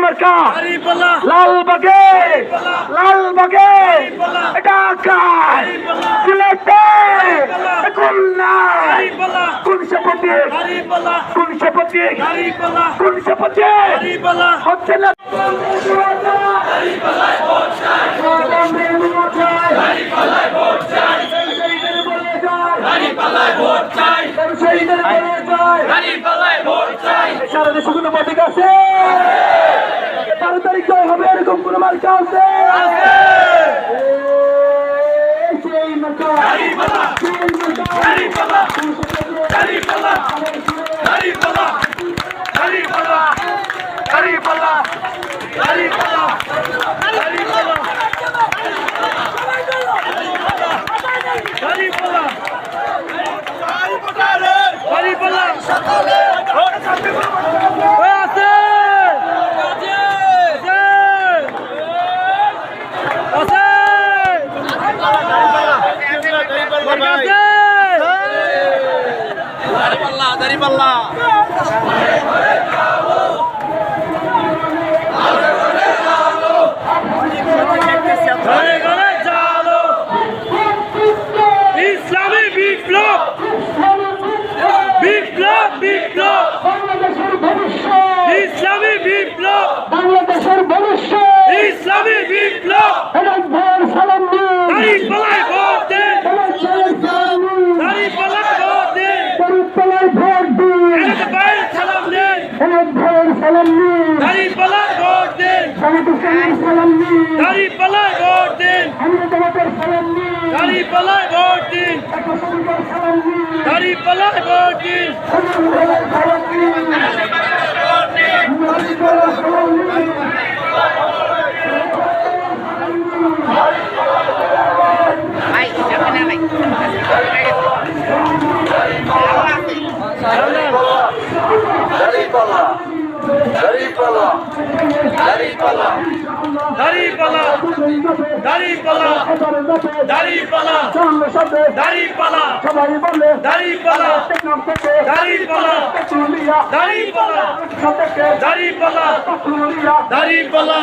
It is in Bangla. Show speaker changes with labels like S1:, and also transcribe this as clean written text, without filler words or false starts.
S1: মার্কা লালবাগে লালবাগে ঢাকায় সিলেটে খুলনায় কোন শপথে হচ্ছে না সারা দেশে কোনো প্রতীক আছে? 12 তারিখ জয় হবে এরকম কোন মার্কা আছে? সেই মার্কা
S2: দাড়িপাল্লা
S3: ইসলামী বিপ্লব বিপ্লব বিপ্লব ইসলামী বিপ্লব
S1: বাংলাদেশের ভবিষ্যৎ
S3: ইসলামী বিপ্লব
S1: দাঁড়িপাল্লায় ভোট দেন
S3: দাঁড়িপাল্লায় ভোট দেন
S1: দাঁড়িপাল্লায় ভোট দিন
S3: ভাইয়ের সালাম দেন
S1: ভাইয়ের সালাম নিন
S3: দাঁড়িপাল্লায় ভোট দেন
S1: সালাম নিন
S3: দাঁড়িপাল্লায় ভোট দেন
S1: আমাদের সালাম নিন
S3: দাঁড়িপাল্লায় ভোট দিন
S1: সালাম নিন
S3: দাঁড়িপাল্লায় ভোট দিন
S1: সালাম নিন
S3: দাঁড়িপাল্লা দাঁড়িপাল্লা দাঁড়িপাল্লা দাঁড়িপাল্লা দাঁড়িপাল্লা
S1: সবাই বলে
S3: দাঁড়িপাল্লা দাঁড়িপাল্লা দাঁড়িপাল্লা দাঁড়িপাল্লা দাঁড়িপাল্লা